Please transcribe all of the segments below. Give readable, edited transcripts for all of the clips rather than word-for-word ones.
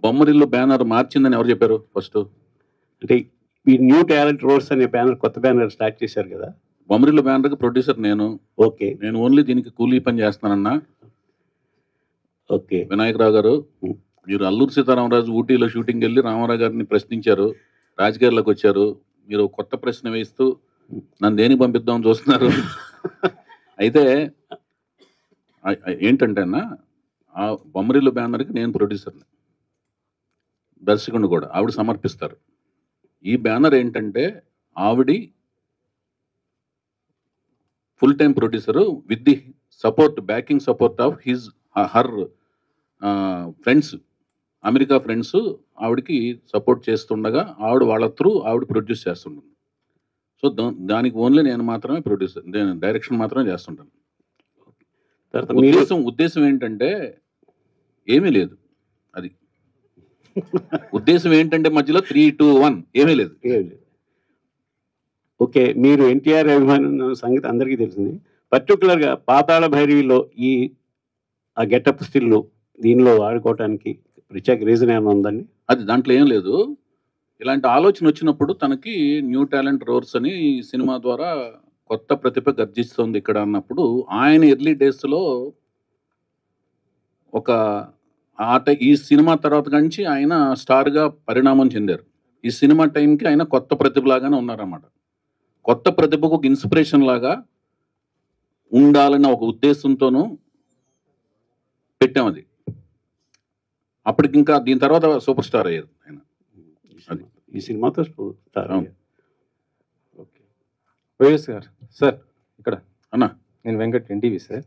Bommarillu banner మార్చిందని ఎవరు చెప్పారు first? అంటే ఈ న్యూ టాలెంట్ రోడ్స్ అనే బ్యానర్, కొత్త బ్యానర్ స్టార్ట్ చేశారు కదా. బొమ్మరిల్లు బ్యానర్కి ప్రొడ్యూసర్ నేను. ఓకే. నేను ఓన్లీ దీనికి కూలీ పని చేస్తానన్నా. ఓకే. వినాయకరావు గారు, మీరు అల్లూరు సీతారామరాజు ఊటీలో షూటింగ్కి వెళ్ళి రామారావు గారిని ప్రశ్నించారు, రాజకీయాల్లోకి వచ్చారు. మీరు కొత్త ప్రశ్న వేస్తూ నన్ను దేనికి పంపిద్దామని చూస్తున్నారు. అయితే ఏంటంటే అన్న, ఆ బొమ్మరిల్లు బ్యానర్కి నేను ప్రొడ్యూసర్ని, దర్శకుడిని కూడా. ఆవిడ సమర్పిస్తారు. ఈ బ్యానర్ ఏంటంటే ఆవిడి full time producer with the support, backing support of her friends, America friends ఆవిడకి సపోర్ట్ చేస్తుండగా ఆవిడ వాళ్ళ త్రూ ఆవిడ ప్రొడ్యూస్ చేస్తుంటుంది. సో దానికి ఓన్లీ నేను మాత్రమే ప్రొడ్యూసర్, నేను డైరెక్షన్ మాత్రమే చేస్తుంటాను. ఉద్దేశం ఏంటంటే ఏమీ లేదు. అది ఉద్దేశం ఏంటంటే మధ్యలో 3, 2, 1 ఏమీ లేదు. ఓకే. మీరు ఎన్టీఆర్ అభిమానం సంగతి అందరికీ తెలిసింది. పర్టికులర్గా పాతాళ భైరవిలో ఆ గెటప్ స్టిల్ దీనిలో వాడుకోవటానికి ప్రత్యేక రీజన్ ఏమైనా ఉందండి? అది దాంట్లో ఏం లేదు. ఇలాంటి ఆలోచన వచ్చినప్పుడు తనకి న్యూ టాలెంట్ రోర్స్ అని సినిమా ద్వారా కొత్త ప్రతిభ గర్జిస్తుంది ఇక్కడ అన్నప్పుడు, ఆయన ఎర్లీ డేస్లో ఒక ఈ సినిమా తర్వాత నుంచి ఆయన స్టార్గా పరిణామం చెందారు. ఈ సినిమా టైంకి ఆయన కొత్త ప్రతిభలాగానే ఉన్నారన్నమాట. కొత్త ప్రతిభకు ఒక ఇన్స్పిరేషన్ లాగా ఉండాలన్న ఒక ఉద్దేశంతోనూ పెట్టాం అది. అప్పటికి ఇంకా దీని తర్వాత సూపర్ స్టార్ అయ్యారు ఆయన. అది ఈ సినిమాతో స్టార్. ఓకే. వైఎస్ గారు సార్, ఇక్కడ అన్నా, నేను వెంకట్, ఎన్టీవీ సార్.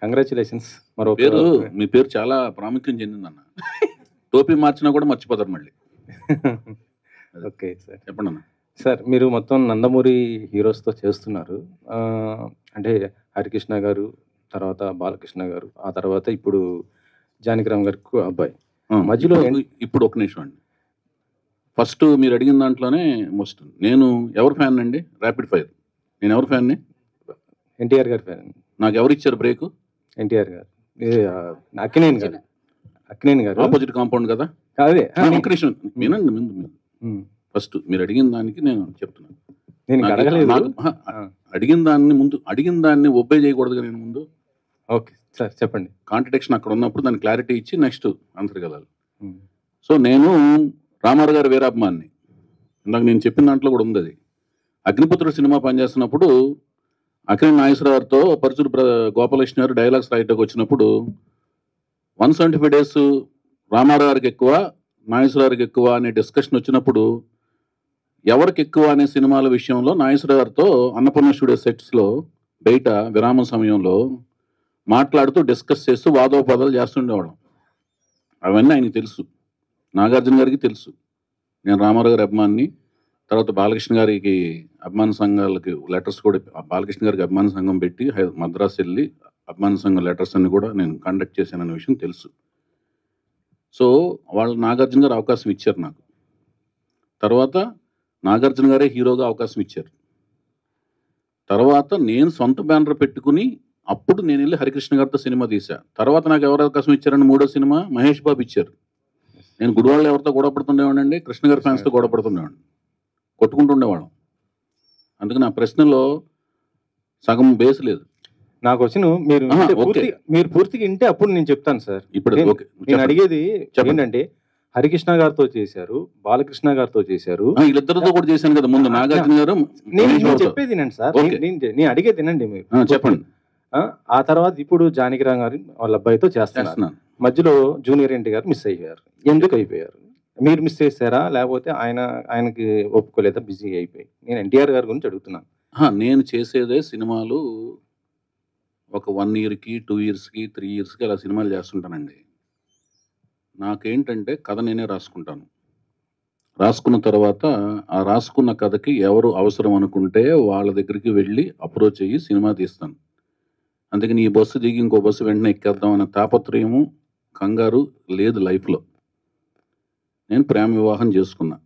కంగ్రాచులేషన్స్. మరో పేరు, మీ పేరు చాలా ప్రాముఖ్యం చెందిందన్న. టోపీ మార్చినా కూడా మర్చిపోతారు మళ్ళీ. ఓకే సార్, చెప్పండి అన్న. సార్, మీరు మొత్తం నందమూరి హీరోస్తో చేస్తున్నారు. అంటే హరికృష్ణ గారు, తర్వాత బాలకృష్ణ గారు, ఆ తర్వాత ఇప్పుడు జానకిరామ్ గారికి అబ్బాయి. మధ్యలో ఇప్పుడు ఒక నిమిషం అండి. ఫస్ట్ మీరు అడిగిన దాంట్లోనే నేను ఎవరు ఫ్యాన్ అండి? Rapid fire. నేను ఎవరు ఫ్యాన్ని? ఎన్టీఆర్ గారి ఫ్యాన్. నాకు ఎవరు ఇచ్చారు బ్రేక్? ఎన్టీఆర్ గారు. అక్కినేని గారు. అక్కినేని గారు ఆపోజిట్ కాంపౌండ్ కదా. అదే ఒక నిమిషం వినండి. ముందు ఫస్ట్ మీరు అడిగిన దానికి నేను చెప్తున్నాను. అడిగిన దాన్ని ఒబ్బే చేయకూడదు నేను ముందు. ఓకే సార్, చెప్పండి. కాంట్రడిక్షన్ అక్కడ ఉన్నప్పుడు దాన్ని క్లారిటీ ఇచ్చి నెక్స్ట్ ఆన్సర్ వెళ్ళాలి. సో నేను రామారావు గారి వీరాభిమాన్ని. ఇందాక నేను చెప్పిన దాంట్లో కూడా ఉంది అది. అగ్నిపుత్రుడు సినిమా పనిచేస్తున్నప్పుడు అక్కినేని నాగేశ్వరరావుతో పరుచూరు గోపాలకృష్ణ గారు డైలాగ్స్ రాయటకు వచ్చినప్పుడు 175 days రామారావు గారికి ఎక్కువ, నాగేశ్వరరావు గారికి ఎక్కువ అనే డిస్కషన్ వచ్చినప్పుడు ఎవరికి ఎక్కువ అనే సినిమాల విషయంలో నాగేశ్వరరావు గారితో అన్నపూర్ణ స్టూడియో సెట్స్లో బయట విరామం సమయంలో మాట్లాడుతూ డిస్కస్ చేస్తూ వాదోపవాదాలు చేస్తుండేవాళ్ళం. అవన్నీ ఆయనకి తెలుసు, నాగార్జున గారికి తెలుసు. నేను రామారావు గారి అభిమాన్ని. తర్వాత బాలకృష్ణ గారికి అభిమాన సంఘాలకి లెటర్స్ కూడా, బాలకృష్ణ గారికి అభిమాన సంఘం పెట్టి మద్రాసు వెళ్ళి అభిమాన సంఘం లెటర్స్ అన్ని కూడా నేను కండక్ట్ చేశాననే విషయం తెలుసు. సో వాళ్ళు నాగార్జున గారు అవకాశం ఇచ్చారు నాకు. తర్వాత నాగార్జున గారే హీరోగా అవకాశం ఇచ్చారు. తర్వాత నేను సొంత బ్యానర్ పెట్టుకుని అప్పుడు నేను వెళ్ళి హరికృష్ణ గారితో సినిమా తీసా. తర్వాత నాకు ఎవరు అవకాశం ఇచ్చారని మూడో సినిమా మహేష్ బాబు ఇచ్చారు. నేను గుడివాళ్ళు ఎవరితో గొడవ పడుతుండేవాడండి, కృష్ణ గారి ఫ్యాన్స్తో గొడవ పడుతుండేవాడిని, కొట్టుకుంటుండేవాళ్ళం. అందుకే నా ప్రశ్నలో సగం బేస్ లేదు. నాకు వచ్చిన మీరు పూర్తిగా వింటే అప్పుడు నేను చెప్తాను సార్. ఇప్పుడు నేను అడిగేది ఏంటంటే, హరికృష్ణ గారితో చేశారు, బాలకృష్ణ గారితో చేశారు, వీళ్ళిద్దరితో కూడా చేశాను కదా ముందు నాగార్జున గారు. నేను చెప్పేది వినండి సార్, నేను అడిగేది వినండి మీరు. చెప్పండి. ఆ తర్వాత ఇప్పుడు జానకిరామ్ గారు వాళ్ళ అబ్బాయితో చేస్తున్నాను. మధ్యలో జూనియర్ ఎన్టీ గారు మిస్ అయ్యారు. ఎందుకు అయిపోయారు? మీరు మిస్ చేశారా, లేకపోతే ఆయనకి ఒప్పుకోలేదా, బిజీ అయిపోయి? నేను ఎన్టీఆర్ గారి గురించి అడుగుతున్నాను. నేను చేసేదే సినిమాలు ఒక 1 yearకి 2 yearsకి 3 yearsకి అలా సినిమాలు చేస్తుంటానండి. నాకేంటంటే కథ నేనే రాసుకుంటాను. రాసుకున్న తర్వాత ఆ రాసుకున్న కథకి ఎవరు అవసరం అనుకుంటే వాళ్ళ దగ్గరికి వెళ్ళి అప్రోచ్ అయ్యి సినిమా తీస్తాను. అందుకని ఈ బస్సు దిగి ఇంకో బస్సు వెంటనే ఎక్కేద్దాం అనే తాపత్రయము, కంగారు లేదు లైఫ్లో. నేను ప్రేమ వివాహం చేసుకున్నా.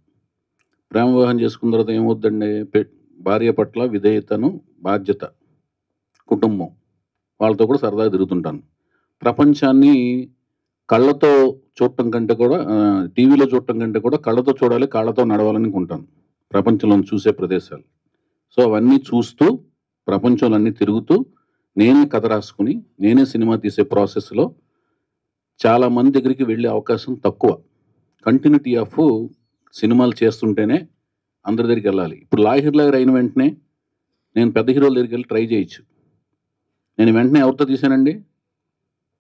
ప్రేమ వివాహం చేసుకున్న తర్వాత ఏమవుద్దండి, భార్య పట్ల విధేయతను, బాధ్యత, కుటుంబం, వాళ్ళతో కూడా సరదాగా తిరుగుతుంటాను. ప్రపంచాన్ని కళ్ళతో చూడటం కంటే కూడా టీవీలో చూడటం కంటే కూడా కళ్ళతో చూడాలి, కాళ్ళతో నడవాలని అనుకుంటాను ప్రపంచంలో చూసే ప్రదేశాలు. సో అవన్నీ చూస్తూ ప్రపంచంలో అన్నీ తిరుగుతూ నేనే కథ రాసుకుని నేనే సినిమా తీసే ప్రాసెస్లో చాలా మంది దగ్గరికి వెళ్ళే అవకాశం తక్కువ. కంటిన్యూటీ ఆఫ్ సినిమాలు చేస్తుంటేనే అందరి దగ్గరికి వెళ్ళాలి. ఇప్పుడు లాహిర్ లాగర్ అయిన వెంటనే నేను పెద్ద హీరోల దగ్గరికి వెళ్ళి ట్రై చేయొచ్చు. నేను వెంటనే ఎవరితో తీశానండి,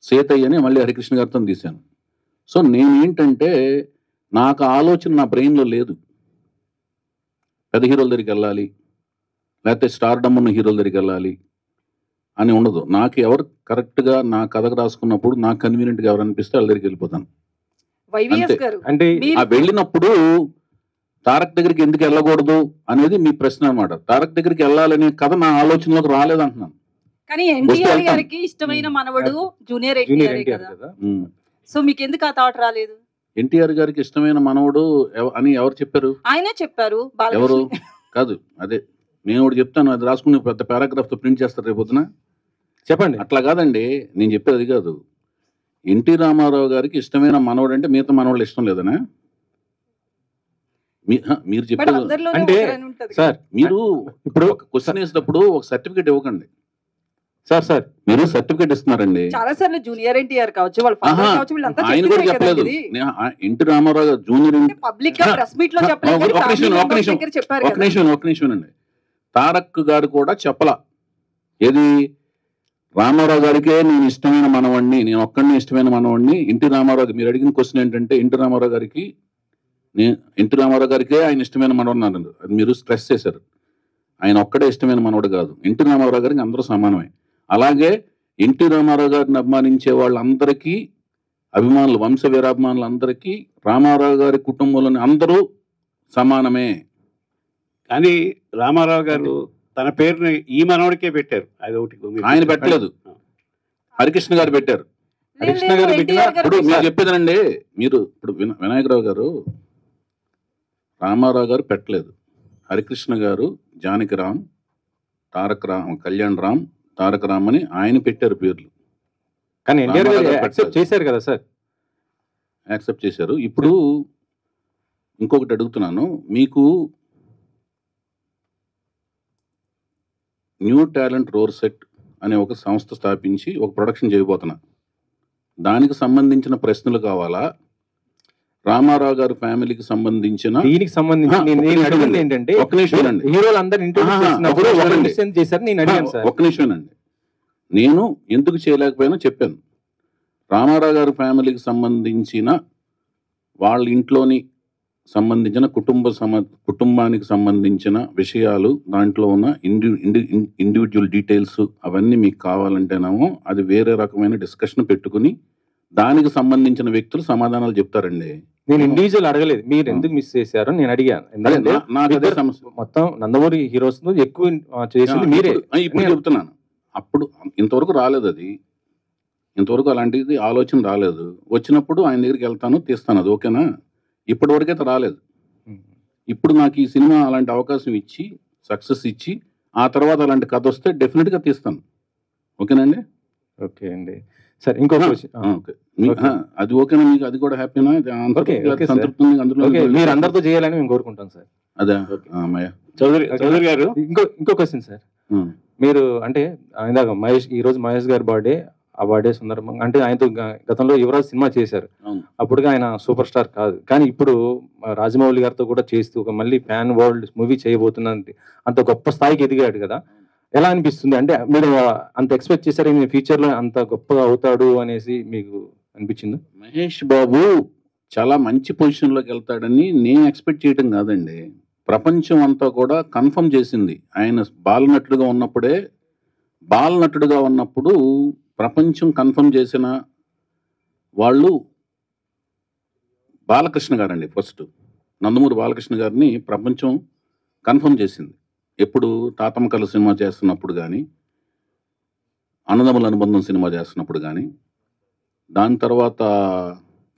సేతయ్య అని మళ్ళీ హరికృష్ణ గారితో తీశాను. సో నేను ఏంటంటే నాకు ఆలోచన నా బ్రెయిన్లో లేదు పెద్ద హీరోల దగ్గరికి వెళ్ళాలి లేకపోతే స్టార్ డమ్ ఉన్న హీరోల దగ్గరికి వెళ్ళాలి అని ఉండదు. నాకు ఎవరు కరెక్ట్గా నా కథకు రాసుకున్నప్పుడు నాకు కన్వీనియంట్గా ఎవరు అనిపిస్తే వాళ్ళ దగ్గరికి వెళ్ళిపోతాను. అంటే ఆ వెళ్ళినప్పుడు తారక్ దగ్గరికి ఎందుకు వెళ్ళకూడదు అనేది మీ ప్రశ్న అన్నమాట. తారక్ దగ్గరికి వెళ్ళాలనే కథ నా ఆలోచనలోకి రాలేదు అంటున్నాను. కానీ ఎన్టీఆర్ గారికి ఇష్టమైన మనవడు జూనియర్ ఎన్టీఆర్ కదా, సో మీకు ఎందుకు ఆ థాట్ రాలేదు? ఎన్టీఆర్ గారికి ఇష్టమైన మనవడు అని ఎవరు చెప్పారు? ఆయనే చెప్పారు. ఎవరు కాదు, అదే నేను ఒకటి చెప్తాను, అది రాసుకుని పెద్ద పారాగ్రాఫ్ తో ప్రింట్ చేస్తారు రేపు పొద్దున. చెప్పండి. అట్లా కాదండి, నేను చెప్పేది అది కాదు. ఎన్టీ రామారావు గారికి ఇష్టమైన మనవడు అంటే మిగతా మనవాళ్ళు ఇష్టం లేదనా? మీరు చెప్పేది అంటే సార్, మీరు ఇప్పుడు ఒక క్వశ్చన్ వేసినప్పుడు ఒక సర్టిఫికేట్ ఇవ్వకండి సార్. మీరు సర్టిఫికేట్ ఇస్తున్నారండి. చాలా సార్లు జూనియర్ ఎన్టీఆర్ కావచ్చు, వాళ్ళ ఫాదర్ కావచ్చు, వీళ్ళంతా ఆయన కూడా చెప్పలేదు. ఎన్టీ రామారావు గారు జూనియర్ పబ్లిక్ గా ప్రెస్ మీట్ లో చెప్పలేదు. ఒక నిమిషం అండి. తారక్ గారు కూడా చెప్పలా. ఏది రామారావు గారికే నేను ఇష్టమైన మనవాడిని, నేను ఒక్కడిని ఇష్టమైన మనవాడిని. ఎన్టీ రామారావు మీరు అడిగిన క్వశ్చన్ ఏంటంటే ఎన్టీ రామారావు గారికే ఆయన ఇష్టమైన మనవాడు అన్నారు. అది మీరు స్ట్రెస్ చేశారు. ఆయన ఒక్కడే ఇష్టమైన మనవాడు కాదు, ఎన్టీ రామారావు గారికి అందరూ సమానమే. అలాగే ఎన్టీ రామారావు గారిని అభిమానించే వాళ్ళందరికీ అభిమానులు, వంశ వీరాభిమానులందరికీ రామారావు గారి కుటుంబంలోని అందరూ సమానమే. కానీ రామారావు గారు తన పేరుని ఈ మనవడికే పెట్టారు. అది ఒకటి ఆయన పెట్టలేదు, హరికృష్ణ గారు పెట్టారు. హరికృష్ణ గారు ఇప్పుడు మీరు చెప్పేదనండి, మీరు ఇప్పుడు వినాయకరావు గారు రామారావు గారు పెట్టలేదు, హరికృష్ణ గారు జానకిరామ్, కళ్యాణ్ రామ్, తారక రామ్ అని ఆయన పెట్టారు పేర్లు. కానీ ఎన్టీఆర్ గారు యాక్సెప్ట్ చేశారు కదా సార్? యాక్సెప్ట్ చేశారు. ఇప్పుడు ఇంకొకటి అడుగుతున్నాను, మీకు న్యూ టాలెంట్ రోర్ సెట్ అనే ఒక సంస్థ స్థాపించి ఒక ప్రొడక్షన్ చేయబోతున్నా. దానికి సంబంధించిన ప్రశ్నలు కావాలా, రామారావు గారి ఫ్యామిలీకి సంబంధించిన దీనికి సంబంధించి ఏంటంటే ఒక్క నిమిషం అండి, ఒక్క నిమిషం అండి. నేను ఎందుకు చేయలేకపోయినా చెప్పాను. రామారావు గారి ఫ్యామిలీకి సంబంధించిన వాళ్ళ ఇంట్లోని సంబంధించిన కుటుంబానికి సంబంధించిన విషయాలు, దాంట్లో ఉన్న ఇండివిజువల్ డీటెయిల్స్ అవన్నీ మీకు కావాలంటేనేమో అది వేరే రకమైన డిస్కషన్ పెట్టుకుని దానికి సంబంధించిన వ్యక్తులు సమాధానాలు చెప్తారండి. నేను ఇండివిజువల్ అడగలేదు, మీరు ఎందుకు మిస్ చేశారో నేను అడిగాను. ఎందుకంటే మొత్తం నందమూరి హీరోస్ ఎక్కువ చేసింది మీరే. ఇప్పుడు చెప్తున్నాను, అప్పుడు ఇంతవరకు రాలేదు, అది ఇంతవరకు అలాంటిది ఆలోచన రాలేదు. వచ్చినప్పుడు ఆయన దగ్గరికి వెళ్తాను, తీస్తాను, అది ఓకేనా? ఇప్పటి వరకైతే రాలేదు. ఇప్పుడు నాకు ఈ సినిమా అలాంటి అవకాశం ఇచ్చి సక్సెస్ ఇచ్చి ఆ తర్వాత అలాంటి కథ వస్తే డెఫినెట్గా తీస్తాను. ఓకేనండి? ఓకే అండి. సరే, ఇంకో అది ఓకేనా మీకు? అది కూడా హ్యాపీనా? మీరు అందరితో చేయాలని మేము కోరుకుంటాం సార్. అదే చౌదరి గారు, ఇంకో క్వశ్చన్ సార్. మీరు అంటే ఇందాక ఈ రోజు మహేష్ గారి బర్త్డే, ఆ బర్త్డే సందర్భంగా అంటే ఆయనతో గతంలో యువరాజ్ సినిమా చేశారు. అప్పుడుగా ఆయన సూపర్ స్టార్ కాదు, కానీ ఇప్పుడు రాజమౌళి గారితో కూడా చేస్తూ ఒక మళ్ళీ ఫ్యాన్ వరల్డ్ మూవీ చేయబోతున్నది, అంత గొప్ప స్థాయికి ఎదిగాడు కదా. ఎలా అనిపిస్తుంది? అంటే మీరు అంత ఎక్స్పెక్ట్ చేశారు మీ ఫ్యూచర్ లో అంత గొప్పగా అవుతాడు అనేసి మీకు అనిపించింది? మహేష్ బాబు చాలా మంచి పొజిషన్లోకి వెళ్తాడని నేను ఎక్స్పెక్ట్ చేయడం కాదండి, ప్రపంచం అంతా కూడా కన్ఫర్మ్ చేసింది. ఆయన బాలనటుడుగా ఉన్నప్పుడు ప్రపంచం కన్ఫర్మ్ చేసిన వాళ్ళు బాలకృష్ణ గారండి. ఫస్ట్ నందమూరి బాలకృష్ణ గారిని ప్రపంచం కన్ఫర్మ్ చేసింది. ఎప్పుడు తాతమ్మ కళ సినిమా చేస్తున్నప్పుడు కానీ, అన్నదమ్ముల అనుబంధం సినిమా చేస్తున్నప్పుడు కానీ, దాని తర్వాత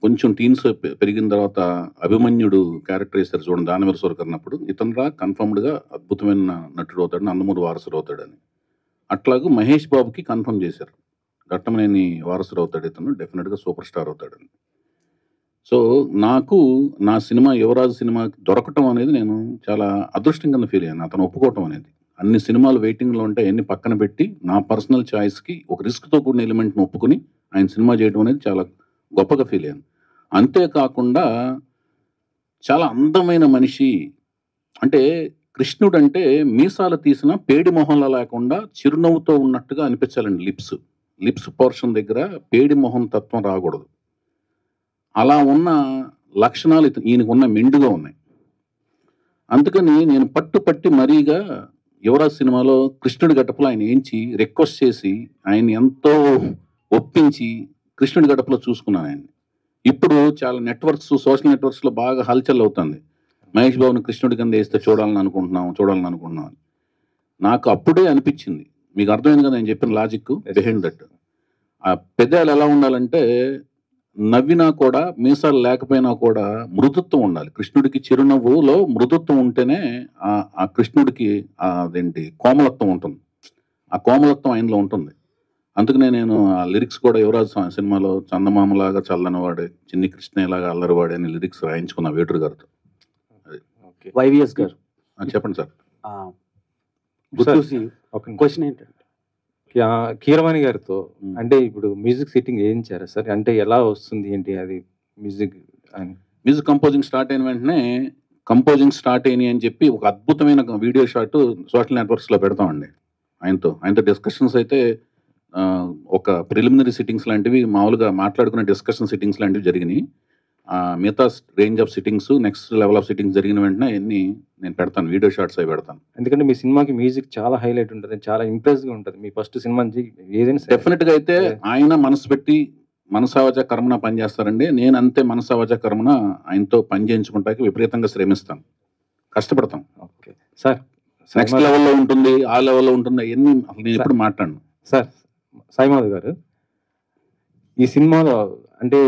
కొంచెం టీన్స్ పెరిగిన తర్వాత అభిమన్యుడు క్యారెక్టర్ వేస్తారు చూడండి, దానవీర సూరకర్ణ అన్నప్పుడు ఇతనురా కన్ఫర్మ్డ్గా అద్భుతమైన నటుడు అవుతాడు, నందమూరి వారసుడు అవుతాడని. అట్లాగే మహేష్ బాబుకి కన్ఫర్మ్ చేశారు ఘట్టమనేని వారసుడు అవుతాడు ఇతను, డెఫినెట్గా సూపర్ స్టార్ అవుతాడని. సో నాకు నా సినిమా యువరాజు సినిమా దొరకటం అనేది నేను చాలా అదృష్టం కింద ఫీల్ అయ్యాను. అతను ఒప్పుకోవటం అనేది, అన్ని సినిమాలు వెయిటింగ్లో ఉంటే ఎన్ని పక్కన పెట్టి నా పర్సనల్ చాయిస్కి ఒక రిస్క్తో కూడిన ఎలిమెంట్ని ఒప్పుకుని ఆయన సినిమా చేయడం అనేది చాలా గొప్పగా ఫీల్ అయ్యాను. అంతేకాకుండా చాలా అందమైన మనిషి, అంటే కృష్ణుడు అంటే మీసాలు తీసిన పేడి మొహంలా లేకుండా చిరునవ్వుతో ఉన్నట్టుగా అనిపించాలండి. లిప్స్ పోర్షన్ దగ్గర పేడి మొహం తత్వం రాకూడదు. అలా ఉన్న లక్షణాలు ఈయనకు ఉన్న మెండుగా ఉన్నాయి. అందుకని నేను పట్టి మరీగా యువరాజ్ సినిమాలో కృష్ణుడి గడపలో ఆయన ఏంచి రిక్వెస్ట్ చేసి ఆయన ఎంతో ఒప్పించి కృష్ణుడి గడపలో చూసుకున్నాను ఆయన్ని. ఇప్పుడు చాలా నెట్వర్క్స్, సోషల్ నెట్వర్క్స్లో బాగా హల్చల్ అవుతుంది. మహేష్ బాబుని కృష్ణుడి కింద వేస్తే చూడాలని అనుకుంటున్నాం. నాకు అప్పుడే అనిపించింది, మీకు అర్థమైంది కదా నేను చెప్పిన లాజిక్ బిహైండ్ దట్. ఆ పెదాలు ఎలా ఉండాలంటే నవ్వినా కూడా మీసాలు లేకపోయినా కూడా మృదుత్వం ఉండాలి. కృష్ణుడికి చిరునవ్వులో మృదుత్వం ఉంటేనే ఆ కృష్ణుడికి అదేంటి కోమలత్వం ఉంటుంది. ఆ కోమలత్వం ఆయనలో ఉంటుంది. అందుకనే నేను ఆ లిరిక్స్ కూడా యువరాజ్ సినిమాలో చందమామలాగా చల్లనివాడే, చిన్ని కృష్ణలాగా అల్లరివాడే అని లిరిక్స్ రాయించుకున్నా వేటూరు గారితో. వైవిఎస్ గారు చెప్పండి సార్. క్వశ్చన్ ఏంటంటే కీరవాణి గారితో అంటే ఇప్పుడు మ్యూజిక్ సెట్టింగ్ చేయించారా సార్? అంటే ఎలా వస్తుంది ఏంటి అది మ్యూజిక్ కంపోజింగ్ స్టార్ట్ అయిన వెంటనే స్టార్ట్ అయినాయి అని చెప్పి ఒక అద్భుతమైన వీడియో షాట్ సోషల్ నెట్వర్క్స్లో పెడతామండి. ఆయనతో డిస్కషన్స్ అయితే ఒక ప్రిలిమినరీ సిట్టింగ్స్ లాంటివి మామూలుగా మాట్లాడుకునే డిస్కషన్ సిట్టింగ్స్ లాంటివి జరిగినాయి. మిగతా range of sittings, next level of sittings జరిగిన వెంటనే అన్ని నేను పెడతాను, వీడియో షార్ట్స్ అవి పెడతాను. ఎందుకంటే మీ సినిమాకి మ్యూజిక్ చాలా హైలైట్ ఉంటుంది, చాలా ఇంప్రెస్గా ఉంటుంది. మీ ఫస్ట్ సినిమా ఏదైనా డెఫినెట్గా అయితే ఆయన మనసు పెట్టి మనసావచ కర్మన పనిచేస్తారండి. నేను అంతే మనసావచ కర్మన ఆయనతో పని చేయించుకుంటాకి విపరీతంగా శ్రమిస్తాను, కష్టపడతాం. ఓకే సార్, నెక్స్ట్ లెవెల్లో ఉంటుంది, ఆ లెవెల్లో ఉంటుంది, అవన్నీ అసలు నేను ఎప్పుడు మాట్లాడను. సార్ సాయిమాధవ్ గారు, ఈ సినిమాలో అంటే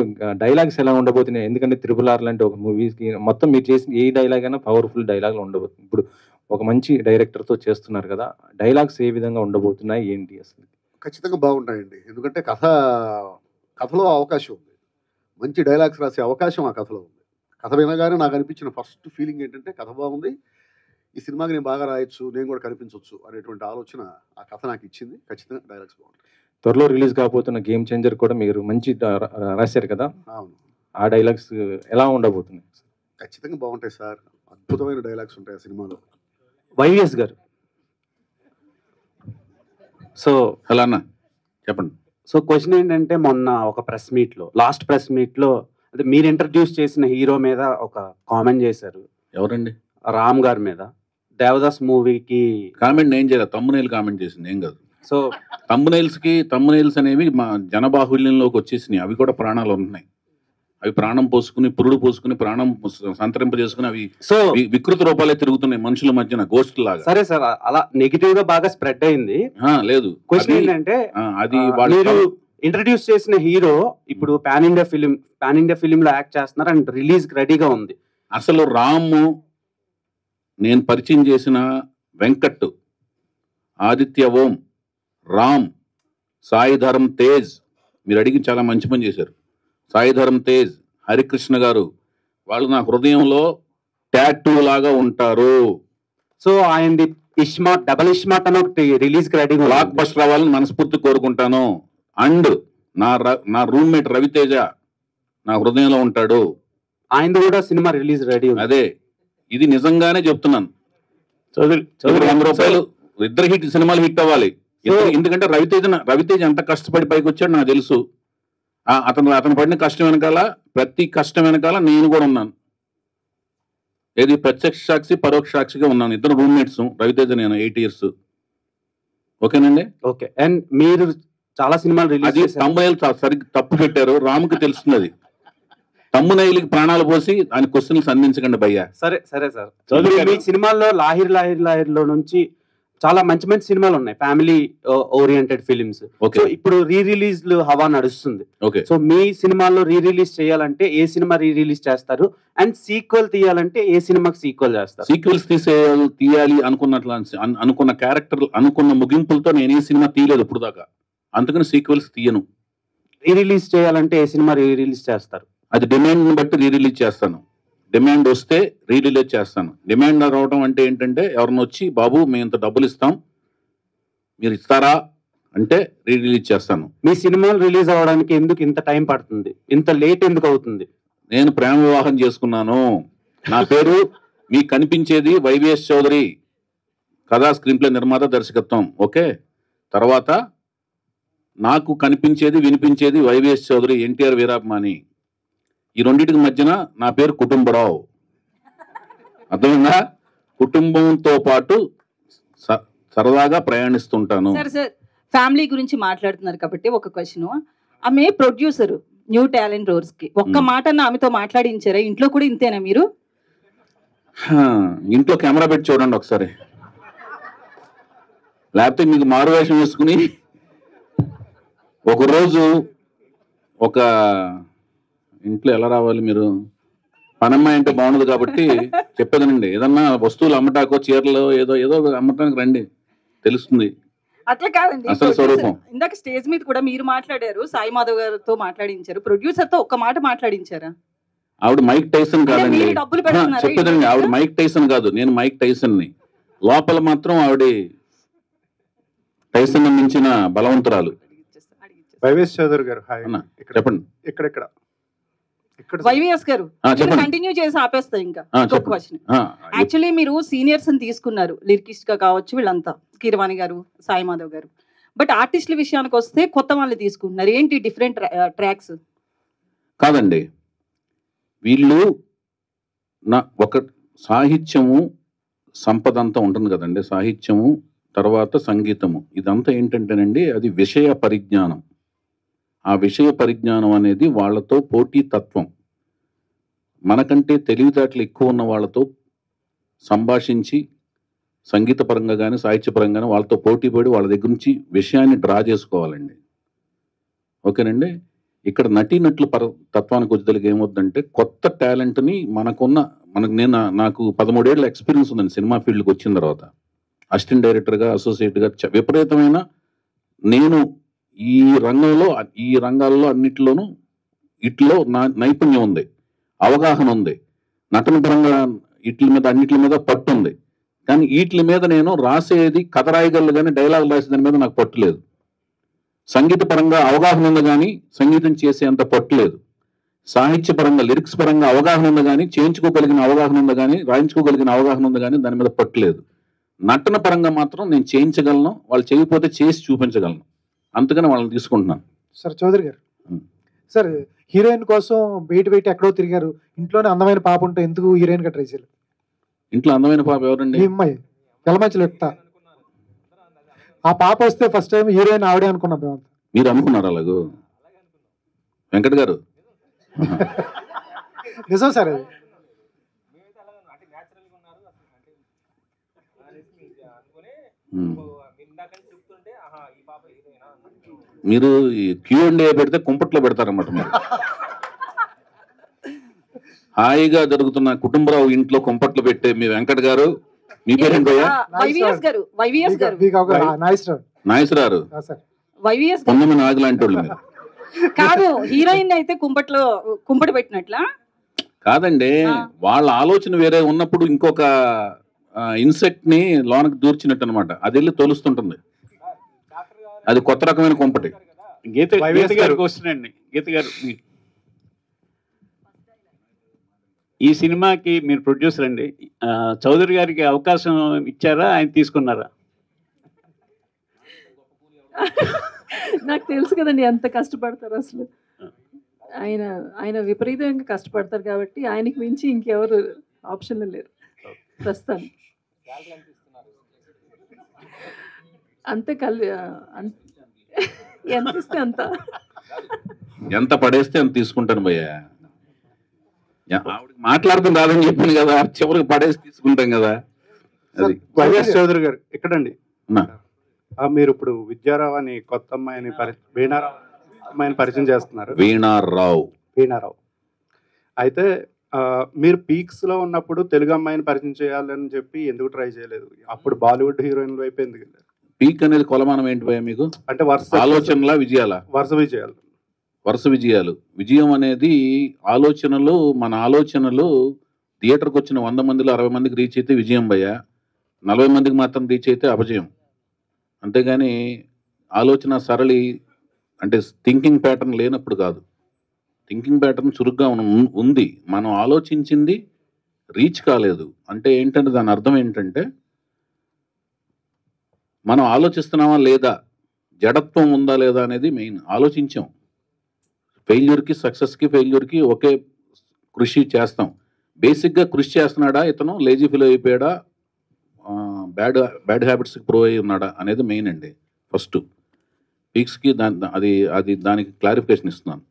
డైలాగ్స్ ఎలా ఉండబోతున్నాయి? ఎందుకంటే RRR లాంటి ఒక మూవీకి మొత్తం మీరు చేసిన ఏ డైలాగ్ అయినా పవర్ఫుల్ డైలాగ్లు ఉండబోతుంది. ఇప్పుడు ఒక మంచి డైరెక్టర్తో చేస్తున్నారు కదా, డైలాగ్స్ ఏ విధంగా ఉండబోతున్నాయి ఏంటి అసలు? ఖచ్చితంగా బాగుంటాయండి. ఎందుకంటే కథలో అవకాశం ఉంది, మంచి డైలాగ్స్ రాసే అవకాశం ఆ కథలో ఉంది. కథ వినగానే నాకు అనిపించిన ఫస్ట్ ఫీలింగ్ ఏంటంటే కథ బాగుంది, ఈ సినిమాకి నేను బాగా రాయొచ్చు, నేను కూడా కనిపించవచ్చు అనేటువంటి ఆలోచన ఆ కథ నాకు ఇచ్చింది. ఖచ్చితంగా డైలాగ్స్ బాగుంటాయి. త్వరలో రిలీజ్ కాబోతున్న గేమ్ చేంజర్ కూడా మీరు మంచి రాశారు కదా, అవును. ఆ డైలాగ్స్ ఎలా ఉండబోతున్నాయి? ఖచ్చితంగా బాగుంటాయి సార్, అద్భుతమైన డైలాగ్స్ ఉంటాయి ఆ సినిమాలో. వైవిఎస్ గారు, సో హలో అన్న చెప్పండి. సో క్వశ్చన్ ఏంటంటే మొన్న ఒక లాస్ట్ ప్రెస్ మీట్లో అంటే మీరు ఇంట్రడ్యూస్ చేసిన హీరో మీద ఒక కామెంట్ చేశారు. ఎవరండి? రామ్ గారి మీద. దేవదాస్ మూవీకి కామెంట్ ఏం చేయాలి, తమ్మునేలు కామెంట్ చేసింది ఏం కాదు. సో తమ్మునేల్స్ అనేవి మా జనబాహుల్యంలోకి వచ్చేసినాయి. అవి కూడా ప్రాణాలు ఉంటున్నాయి. అవి ప్రాణం పోసుకుని, పురుడు పోసుకుని, ప్రాణం సంతరింపజేసుకుని అవి సో వికృత రూపాలే తిరుగుతున్నాయి మనుషుల మధ్యన, గోస్ట్ లాగా. సరే సార్, అలా నెగిటివ్ గా బాగా స్ప్రెడ్ అయింది. లేదు, క్వశ్చన్ ఏంటంటే అది మీరు ఇంట్రడ్యూస్ చేసిన హీరో ఇప్పుడు పాన్ ఇండియా ఫిలిం లో యాక్ట్ చేస్తున్నారు అండ్ రిలీజ్ రెడీగా ఉంది. అసలు రాము, నేను పరిచయం చేసిన వెంకట్, ఆదిత్య ఓం, రామ్, సాయి ధరమ్ తేజ్, మీరు అడిగి చాలా మంచి పని చేశారు. సాయి ధరమ్ తేజ్, హరికృష్ణ గారు, వాళ్ళు నా హృదయంలో టాటూ లాగా ఉంటారు. సో ఆయనది డబల్ ఇస్మార్ట్ అని ఒకటి రిలీజ్ రెడీ, బ్లాక్ బస్టర్ అవ్వాలని మనస్ఫూర్తి కోరుకుంటాను. అండ్ నా రూమ్మేట్ రవితేజ నా హృదయంలో ఉంటాడు, ఆయనది కూడా సినిమా రిలీజ్ రెడీ. అదే, ఇది నిజంగానే చెప్తున్నాను. చౌదరి 100 రూపాయలు, ఇద్దరు సినిమాలు హిట్ అవ్వాలి. ఎందుకంటే రవితేజ ఎంత కష్టపడి పైకి వచ్చాడు నాకు తెలుసు. అతను పడిన కష్టం వెనకాల, ప్రతి కష్టం వెనకాల నేను కూడా ఉన్నాను. ఏది ప్రత్యక్ష సాక్షి, పరోక్ష సాక్షిగా ఉన్నాను. ఇద్దరు రూమ్మేట్స్, రవితేజ నేను 8 years. ఓకేనండి? ఓకే. అండ్ మీరు చాలా సినిమాలు రిలీజ్ చేశారు. తమ్మునేలు సరిగ్గా తప్పు పెట్టారు, రాముకి తెలుస్తుంది అది. తమ్మునేలికి ప్రాణాలు పోసి ఆయన క్వశ్చన్స్ అందించకండి భయ్యా. సరే సార్, మీ సినిమాల్లో లాహిర్ లో నుంచి చాలా మంచి సినిమాలు ఉన్నాయి, ఫ్యామిలీ ఓరియంటెడ్ ఫిలిమ్స్. సో ఇప్పుడు రిలీజ్లు హవా నడుస్తుంది. సో మీ సినిమాల్లో రిలీజ్ చేయాలంటే ఏ సినిమా రిలీజ్ చేస్తారు? అండ్ సీక్వెల్ తీయాలంటే ఏ సినిమాకి సీక్వెల్ చేస్తారు? సీక్వెల్స్ తీయాలి అనుకున్న క్యారెక్టర్, అనుకున్న ముగింపులతో నేను ఏ సినిమా తీయలేదు ఇప్పుడు దాకా. అందుకని సీక్వెల్స్ తీయను. రీ రిలీజ్ చేయాలంటే ఏ సినిమా రీ రిలీజ్ చేస్తారు? అది డిమాండ్ని బట్టి రీ రిలీజ్ చేస్తాను. డిమాండ్ వస్తే రీ రిలీజ్ చేస్తాను. డిమాండ్ రావడం అంటే ఏంటంటే ఎవరిని వచ్చి బాబు మేము ఇంత డబ్బులు ఇస్తాం మీరు ఇస్తారా అంటే రీ రిలీజ్ చేస్తాను. మీ సినిమాలు రిలీజ్ అవ్వడానికి ఎందుకు ఇంత టైం పడుతుంది? ఇంత లేట్ ఎందుకు అవుతుంది? నేను ప్రేమ వివాహం చేసుకున్నాను. నా పేరు మీకు కనిపించేది వైవిఎస్ చౌదరి, కథా స్క్రీన్ ప్లే నిర్మాత, దర్శకత్వం. ఓకే, తర్వాత నాకు కనిపించేది వినిపించేది వైవిఎస్ చౌదరి, ఎన్టీఆర్ వీరాభిమాని. ఈ రెండింటికి మధ్యన నా పేరు కుటుంబరావు. అర్థమైందా? కుటుంబంతో పాటు సరదాగా ప్రయాణిస్తుంటాను. సార్ ఫ్యామిలీ గురించి మాట్లాడుతున్నారు కాబట్టి ఒక క్వశ్చన్. ఆమె ప్రొడ్యూసర్ న్యూ టాలెంట్ రోల్స్ కి ఒక్క మాట ఆమెతో మాట్లాడించారా? ఇంట్లో కూడా ఇంతేనా మీరు? ఇంట్లో కెమెరా పెట్టి చూడండి ఒకసారి, లేకపోతే మీకు మారువేషం వేసుకుని ఒకరోజు ఒక ఇంట్లో ఎలా రావాలి మీరు? పనమ్మాయి అంటే బాగుండదు కాబట్టి చెప్పేదనండి. ఏదన్నా వస్తువులు అమ్మటాకో చీరలు ఏదో ఏదో అమ్మటానికి రండి, తెలుస్తుంది అట్లా కాదండి. అసలు స్వరూపం. ఇందాక స్టేజ్ మీద కూడా మీరు మాట్లాడారు, సాయి మాధవ్ గారితో మాట్లాడించారు, ప్రొడ్యూసర్ తో ఒక్క మాట మాట్లాడించారా? ఆవిడ మైక్ టైసన్ కాదండి, డబ్బులు పెడుతున్నారు చెప్పేదండి. ఆవిడ మైక్ టైసన్ కాదు, నేను మైక్ టైసన్ ని. లోపల మాత్రం ఆవిడ టైసన్ మించిన బలవంతురాలు. వైవిఎస్ చౌదరి గారు చెప్పండి. ఇక్కడ వైవిఎస్ గారు కంటిన్యూ చేసి ఆపేస్తా. ఇంకా క్వశ్చన్. యాక్చువల్లీ మీరు సీనియర్స్ అని తీసుకున్నారు, లిరికిస్ట్ గా కావచ్చు వీళ్ళంతా, కీరవాణి గారు, సాయి మాధవ్ గారు. బట్ ఆర్టిస్టుల విషయానికి వస్తే కొత్త వాళ్ళు తీసుకుంటున్నారు. ఏంటి డిఫరెంట్ ట్రాక్స్? కాదండి, వీళ్ళు ఒక సాహిత్యము సంపద అంతా ఉంటుంది కదండి. సాహిత్యము తర్వాత సంగీతము, ఇదంతా ఏంటంటేనండి అది విషయ పరిజ్ఞానం. ఆ విషయ పరిజ్ఞానం అనేది వాళ్ళతో పోటీ తత్వం. మనకంటే తెలివితేటలు ఎక్కువ ఉన్న వాళ్ళతో సంభాషించి సంగీతపరంగా కానీ సాహిత్యపరంగా కానీ వాళ్ళతో పోటీ పడి వాళ్ళ దగ్గర నుంచి విషయాన్ని డ్రా చేసుకోవాలండి. ఓకేనండి. ఇక్కడ నటీనటుల తత్వానికి వచ్చేదానికి ఏమవుతుందంటే కొత్త టాలెంట్ని నాకు 13 ఏళ్ళ ఎక్స్పీరియన్స్ ఉందండి సినిమా ఫీల్డ్కి వచ్చిన తర్వాత. అసిస్టెంట్ డైరెక్టర్గా, అసోసియేట్గా విపరీతమైన నేను ఈ రంగాల్లో అన్నిటిలోనూ ఇట్లో నైపుణ్యం ఉంది, అవగాహన ఉంది, నటన పరంగా అన్నిటి మీద పట్టు ఉంది. కానీ వీటి మీద నేను రాసేది కథ రాయగలను కానీ డైలాగ్ రాసేదాని మీద నాకు పట్టు లేదు. సంగీత పరంగా అవగాహన ఉంది కానీ సంగీతం చేసేంత పట్టు లేదు. సాహిత్య పరంగా లిరిక్స్ పరంగా అవగాహన ఉంది కానీ చేయించుకోగలిగిన అవగాహన ఉంది కానీ రాయించుకోగలిగిన అవగాహన ఉంది కానీ దాని మీద పట్టు లేదు. నటన పరంగా మాత్రం నేను చేయించగలను, వాళ్ళు చేయకపోతే చేసి చూపించగలను, అందుకని వాళ్ళని తీసుకుంటున్నాను. సార్ చౌదరి గారు, సార్ హీరోయిన్ కోసం బయట ఎక్కడో తిరిగారు, ఇంట్లోనే అందమైన పాప ఉంటే ఎందుకు హీరోయిన్ గా ట్రై చేయలేదు? ఇంట్లో అందమైన పాప ఎవరండి? మీ అమ్మాయి ఎలమంచిలో ఎక్కుతా. ఆ పాప వస్తే ఫస్ట్ టైం హీరోయిన్ ఆవిడే అనుకున్నాం. మీరు అనుకున్నారు అలాగూ? వెంకట్ గారు నిజం సార్ అది. మీరు Q&A పెడితే కుంపట్లో పెడతారన్నమాట. మీరు హాయిగా జరుగుతున్న కుటుంబరావు ఇంట్లో కుంపట్లు పెట్టే మీ వెంకట్ గారు, మీ పేరేంటయ్యా? నాగేశ్వరరావు. కొంతమంది నాగలాంటి వాళ్ళు మీరు కాదు. హీరోయిన్ అయితే కుంపటి పెట్టినట్లా కాదండి, వాళ్ళ ఆలోచన వేరే ఉన్నప్పుడు ఇంకొక ఇన్సెక్ట్ ని లోనకి దూర్చినట్టు అనమాట. అది వెళ్ళి తోలుస్తుంటుంది, అది కొత్త రకమైన కుంపటి. గీత గారు క్వశ్చన్ అండి. గీత గారు, ఈ సినిమాకి మీరు ప్రొడ్యూసర్ అండి, చౌదరి గారికి అవకాశం ఇచ్చారా, ఆయన తీసుకున్నారా? నాకు తెలుసు కదండి ఎంత కష్టపడతారు అసలు. ఆయన విపరీతంగా కష్టపడతారు కాబట్టి ఆయనకి మించి ఇంకెవరు ఆప్షన్లు లేరు ప్రస్తుతం. అంతే ఎంత ఇస్తే అంత, ఎంత పడేస్తే అంత తీసుకుంటాను భయ్యా. ఆవిడకి మాట్లాడుకుని రాదని చెప్పాను కదా, చివరికి పడేసి తీసుకుంటాం కదా. అది వైవిఎస్ చౌదరి గారు ఎక్కడండి? మీరు ఇప్పుడు విద్యారావు అని కొత్త అమ్మాయిని వీణారావు అమ్మాయిని పరిచయం చేస్తున్నారు. వీణారావు అయితే మీరు పీక్స్ లో ఉన్నప్పుడు తెలుగు అమ్మాయిని పరిచయం చేయాలని చెప్పి ఎందుకు ట్రై చేయలేదు? అప్పుడు బాలీవుడ్ హీరోయిన్ వైపు ఎందుకు వెళ్ళారు? పీక్ అనేది కొలమానం ఏంటి భయ మీకు? అంటే ఆలోచనలా విజయాలా? వరుస విజయాలు. విజయం అనేది ఆలోచనలు, మన ఆలోచనలు థియేటర్కి వచ్చిన 100 మందిలో 60 మందికి రీచ్ అయితే విజయం భయ, 40 మందికి మాత్రం రీచ్ అయితే అపజయం. అంతేగాని ఆలోచన సరళి అంటే థింకింగ్ ప్యాటర్న్ లేనప్పుడు కాదు. థింకింగ్ ప్యాటర్న్ చురుగ్గా ఉంది, మనం ఆలోచించింది రీచ్ కాలేదు అంటే ఏంటంటే దాని అర్థం ఏంటంటే మనం ఆలోచిస్తున్నామా లేదా, జడత్వం ఉందా లేదా అనేది మెయిన్. ఆలోచించాం. ఫెయిల్యూర్కి సక్సెస్కి ఫెయిల్యూర్కి ఒకే కృషి చేస్తాం. బేసిక్గా కృషి చేస్తున్నాడా ఇతను, లేజీ ఫీల్ అయిపోయాడా, బ్యాడ్ హ్యాబిట్స్కి ప్రో అయి ఉన్నాడా అనేది మెయిన్ అండి. ఫస్ట్ పీక్స్కి అది దానికి క్లారిఫికేషన్ ఇస్తున్నాను.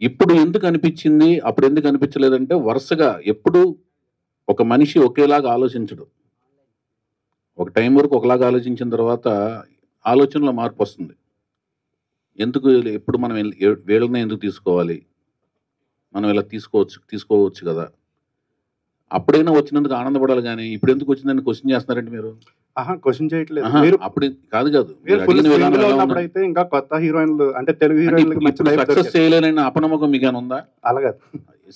ఇప్పుడు ఎందుకు అనిపించింది, అప్పుడు ఎందుకు అనిపించలేదంటే వరుసగా ఎప్పుడు ఒక మనిషి ఒకేలాగా ఆలోచించడు. ఒక టైం వరకు ఒకలాగా ఆలోచించిన తర్వాత ఆలోచనలో మార్పు వస్తుంది. ఎందుకు ఎప్పుడు మనం వీళ్ళనే ఎందుకు తీసుకోవాలి, మనం ఇలా తీసుకోవచ్చు కదా, అప్పుడైనా వచ్చినందుకు ఆనందపడాలి. కానీ ఇప్పుడు ఎందుకు వచ్చిందని క్వశ్చన్ చేస్తున్నారంటే మీరు క్వశ్చన్ చేయట్లేదు. అప్పుడు కాదు అయితే ఇంకా కొత్త హీరోయిన్లు అంటే తెలుగు హీరోయిన్లు సక్సెస్ చేయలేనని అపనమ్మకం మీకు ఏమైనా ఉందా? అలాగే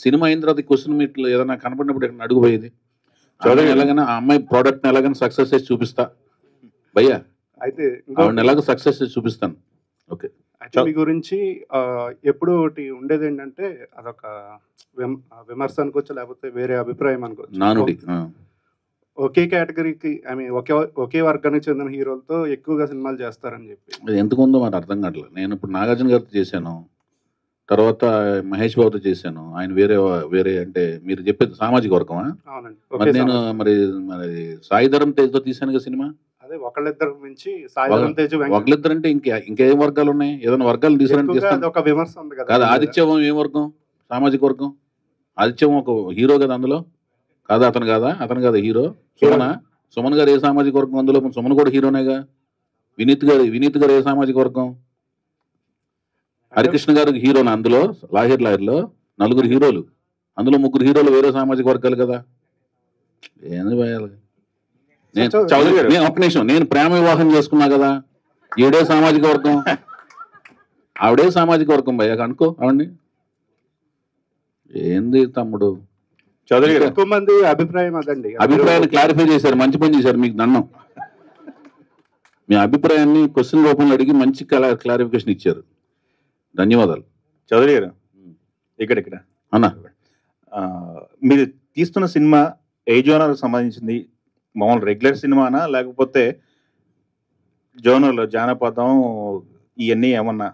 సినిమా అయిన తర్వాత క్వశ్చన్ మీట్లు ఏదైనా కనపడినప్పుడు ఎక్కడ అడుగుపోయేది, ఎలాగైనా ఆ అమ్మాయి ప్రోడక్ట్ని ఎలాగైనా సక్సెస్ చేసి చూపిస్తా భయ్యా, అయితే ఎలాగ సక్సెస్ చేసి చూపిస్తాను. ఓకే, మీ గురించి ఎప్పుడు ఒకటి ఉండేది ఏంటంటే అదొక విమర్శ అనుకోవచ్చు, లేకపోతే వేరే అభిప్రాయం అనుకోవచ్చు. నానుడి ఒకే కేటగిరీకి ఐ మీన్ ఒకే వర్గానికి చెందిన హీరోలతో ఎక్కువగా సినిమాలు చేస్తారని చెప్పి ఎందుకుందో మరి అర్థం కావట్లేదు. నేను ఇప్పుడు నాగార్జున గారితో చేశాను, తర్వాత మహేష్ బాబుతో చేశాను. ఆయన వేరే అంటే మీరు చెప్పేది సామాజిక వర్గమా? మరి నేను మరి సాయిధరం తేజ్తో తీశాను కదా సినిమా. అదే ఒకళ్ళిద్దరు మించి సాయిధరం తేజ్ ఒకళ్ళిద్దరు అంటే ఇంకేం వర్గాలు ఉన్నాయి? ఏదైనా వర్గాలు తీసాను. ఒక విమర్శ ఉంది కదా. కాదు, ఆదిత్యవం ఏం వర్గం? సామాజిక వర్గం. ఆదిత్యవం ఒక హీరో కదా అందులో, కాదా? అతను కాదా హీరో? సుమన్ గారు ఏ సామాజిక వర్గం అందులో? సుమన్ కూడా హీరోనేగా. వినీత్ గారు ఏ సామాజిక వర్గం? హరికృష్ణ గారు హీరోనా అందులో? లాహిర్లో 4 హీరోలు, అందులో 3 హీరోలు వేరే సామాజిక వర్గాలు కదా. ఏంది భయాలు? ఒక్క నిమిషం, నేను ప్రేమ వివాహం చేసుకున్నా కదా, ఈడే సామాజిక వర్గం, ఆవిడే సామాజిక వర్గం భయ్యా, అనుకో ఆవిడ్ని. ఏంది తమ్ముడు చౌదరి గారు? ఎక్కువ మంది అభిప్రాయం అదండి. అభిప్రాయాన్ని క్లారిఫై చేశారు, మంచి పని చేశారు, మీకు దండం. మీ అభిప్రాయాన్ని క్వశ్చన్ రూపంలో అడిగి మంచి క్లారిఫికేషన్ ఇచ్చారు, ధన్యవాదాలు. చౌదరి గారు ఇక్కడ అన్నా, మీరు తీస్తున్న సినిమా ఏ జోనర్కి సంబంధించింది? మామూలు రెగ్యులర్ సినిమానా, లేకపోతే జోనర్లో జానపదం ఇవన్నీ ఏమన్నా?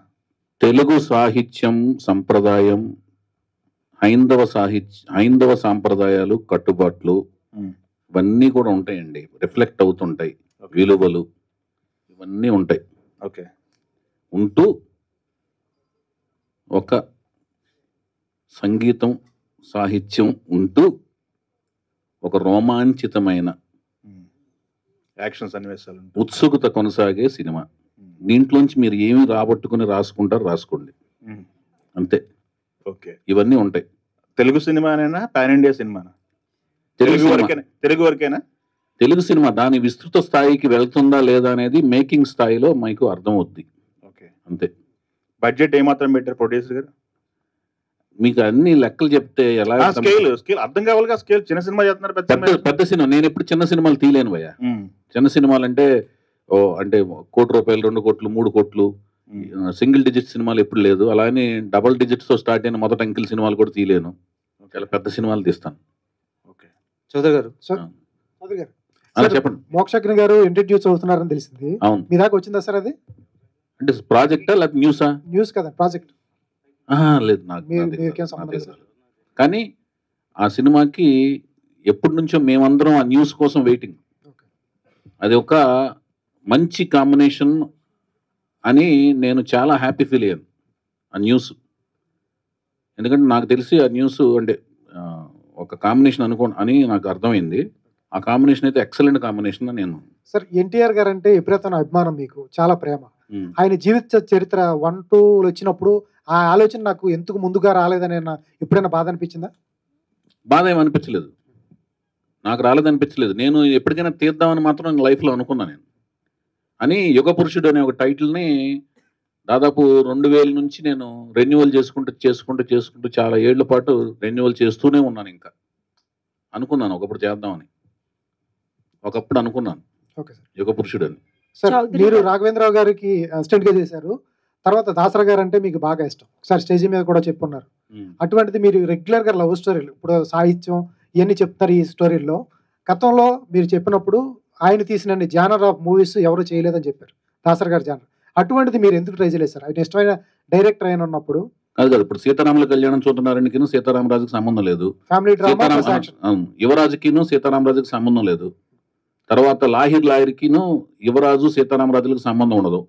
తెలుగు సాహిత్యం సంప్రదాయం, హైందవ సాంప్రదాయాలు, కట్టుబాట్లు ఇవన్నీ కూడా ఉంటాయండి, రిఫ్లెక్ట్ అవుతుంటాయి. విలువలు ఇవన్నీ ఉంటాయి. ఓకే, ఉంటూ ఒక సంగీతం సాహిత్యం ఉంటూ ఒక రోమాంచితమైన యాక్షన్ సన్నివేశాలు, ఉత్సుకత కొనసాగే సినిమా. దీంట్లోంచి మీరు ఏమి రాబట్టుకుని రాసుకోండి అంతే. ఓకే, ఇవన్నీ ఉంటాయి. తెలుగు సినిమానైనా పాన్ ఇండియా సినిమానా? తెలుగు వరకేనా? తెలుగు సినిమా దాని విస్తృత స్థాయికి వెళ్తుందా లేదా అనేది మేకింగ్ స్థాయిలో మీకు అర్థమవుద్ది. ఓకే, అంతే. బడ్జెట్ ఏమాత్రం పెట్టారు ప్రొడ్యూసర్ గారు? మీకు అన్ని లెక్కలు చెప్తే ఎలా? స్కేల్ అర్థం కావాలిగా. స్కేల్ చిన్న సినిమా చేస్తున్నారు, పెద్ద సినిమా. నేను ఎప్పుడు చిన్న సినిమాలు తీయలేను భయ్యా. చిన్న సినిమాలు అంటే అంటే 1 కోటి రూపాయలు, 2 కోట్లు, 3 కోట్లు, సింగిల్ డిజిట్ సినిమాలు ఎప్పుడు లేదు. అలానే డబుల్ డిజిట్స్తో స్టార్ట్ అయిన మొదటి అంకిల్ సినిమాలు కూడా తీయలేను. చాలా పెద్ద సినిమాలు తీస్తాను. ఓకే, చౌదరి గారు చెప్పండి. మోక్షజ్ఞ గారు ఇంట్రడ్యూస్ అవుతున్నారని తెలిసింది. అవును, మీ దాకా వచ్చిందా సార్? అది అంటే ప్రాజెక్టా లేకపోతే న్యూసా? న్యూస్ కదా, ప్రాజెక్ట్ లేదు నాకు. కానీ ఆ సినిమాకి ఎప్పటి నుంచో మేమందరం ఆ న్యూస్ కోసం వెయిటింగ్. అది ఒక మంచి కాంబినేషన్ అని నేను చాలా హ్యాపీ ఫీల్ అయ్యాను ఆ న్యూస్. ఎందుకంటే నాకు తెలిసి ఆ న్యూస్ అంటే ఒక కాంబినేషన్ అని నాకు అర్థమైంది. ఆ కాంబినేషన్ అయితే ఎక్సలెంట్ కాంబినేషన్ అని నేను. సార్, ఎన్టీఆర్ గారు అంటే విపరీతమైన అభిమానం, మీకు చాలా ప్రేమ. ఆయన జీవిత చరిత్ర 1, 2 వచ్చినప్పుడు ఆ ఆలోచన నాకు ఎందుకు ముందుగా రాలేదని ఎప్పుడైనా బాధ అనిపించిందా? బాధ ఏమి అనిపించలేదు, నాకు రాలేదనిపించలేదు. నేను ఎప్పటికైనా తీద్దామని మాత్రం లైఫ్లో అనుకున్నాను. నేను అని యుగ పురుషుడు అనే ఒక టైటిల్ని దాదాపు 2000 నుంచి నేను రెన్యువల్ చేసుకుంటూ చాలా ఏళ్ల పాటు రెన్యువల్ చేస్తూనే ఉన్నాను. ఇంకా అనుకున్నాను ఒకప్పుడు చేద్దామని, ఒకప్పుడు అనుకున్నాను యుగ పురుషుడు అని. సార్ మీరు రాఘవేంద్రరావు గారికి అసిస్టెంట్ గా చేశారు, తర్వాత దాసరా గారు అంటే మీకు బాగా ఇష్టం, ఒకసారి స్టేజ్ మీద కూడా చెప్పున్నారు. అటువంటిది మీరు రెగ్యులర్ గా లవ్ స్టోరీలు, ఇప్పుడు సాహిత్యం ఇవన్నీ చెప్తారు ఈ స్టోరీల్లో. గతంలో మీరు చెప్పినప్పుడు ఆయన తీసిన జానర్ ఆఫ్ మూవీస్ ఎవరు చేయలేదని చెప్పారు, దాసరా గారు జానర్. అటువంటిది మీరు ఎందుకు ట్రై చేయలేదు సార్? ఆయన ఇష్టమైన డైరెక్టర్ అయిన ఉన్నప్పుడు. కాదు ఇప్పుడు సీతారాముల కళ్యాణం చూస్తున్నారానికి సీతారామరాజుకి సంబంధం లేదు, ఫ్యామిలీ డ్రామా, యువరాజుకిను సీతారామరాజుకి సంబంధం లేదు. తర్వాత లాహిర్కిను యువరాజు సీతారామరాజులకు సంబంధం ఉండదు.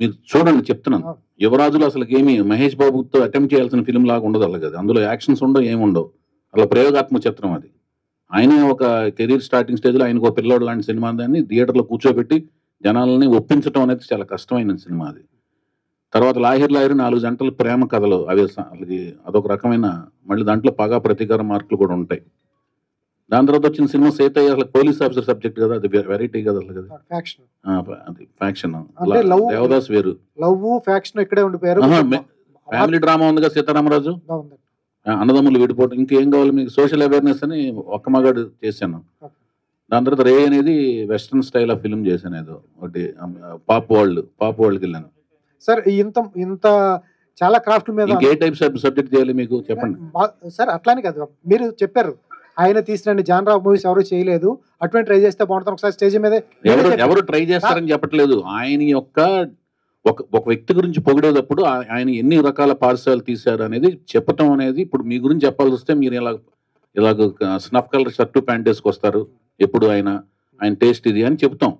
మీరు చూడండి చెప్తున్నాను, యువరాజులో అసలు ఏమి మహేష్ బాబుతో అటెంప్ట్ చేయాల్సిన ఫిలిం లాగా ఉండదు అలా కదా, అందులో యాక్షన్స్ ఉండవు ఏముండవు, అలా ప్రయోగాత్మక చిత్రం అది. ఆయన ఒక కెరీర్ స్టార్టింగ్ స్టేజ్లో ఆయనకు ఒక పిల్లోడు లాంటి సినిమా దాన్ని థియేటర్లో కూర్చోబెట్టి జనాలని ఒప్పించడం అనేది చాలా కష్టమైన సినిమా అది. తర్వాత లాహిర్ 4 గంటల ప్రేమ కథలు అవి అదొక రకమైన, మళ్ళీ దాంట్లో పగా ప్రతీకార మార్కులు కూడా ఉంటాయి. దాని తర్వాత వచ్చిన సినిమా సీతయ్య అసలు పోలీస్ ఆఫీసర్ సబ్జెక్ట్ కదా, అది వెరైటీ కదా అసలు కదా, అది ఫ్యాక్షన్. దేవదాస్ వేరు, లవ్ ఫ్యాక్షన్ ఇక్కడే ఉండిపోయారు. ఫ్యామిలీ డ్రామా ఉందిగా సీతారామరాజు, అన్నదమ్ములు విడిపోవడం, ఇంకేం కావాలి మీకు, సోషల్ అవేర్నెస్ అని ఒక్క మగాడు చేశాను. దాని తర్వాత రే అనేది వెస్ట్రన్ స్టైల్ ఆఫ్ ఫిల్మ్ చేశాను, ఏదో ఒకటి పాప్ వరల్డ్కి వెళ్ళాను. సార్ ఇంత చాలా క్రాఫ్ట్ మీద ఏ టైప్ సబ్జెక్ట్ చేయాలి మీకు చెప్పండి సార్? అట్లానే కదా మీరు చెప్పారు, ఆయన తీసిన జానర్ ఆఫ్ మూవీస్ ఎవరు చేయలేదు, అటువంటి ట్రై చేస్తే బాగుంటుంది. ఒకసారి స్టేజ్ మీద ఎవరు ట్రై చేస్తారని చెప్పట్లేదు, ఆయన యొక్క ఒక వ్యక్తి గురించి పొగిడేటప్పుడు ఆయన ఎన్ని రకాల పార్సల్ తీశారు అనేది చెప్పటం అనేది. ఇప్పుడు మీ గురించి చెప్పాల్సి వస్తే మీరు ఇలాగ స్నఫ్ కలర్ షర్టు ప్యాంట్ వేసుకొస్తారు ఎప్పుడు, ఆయన టేస్ట్ ఇది అని చెప్తాం.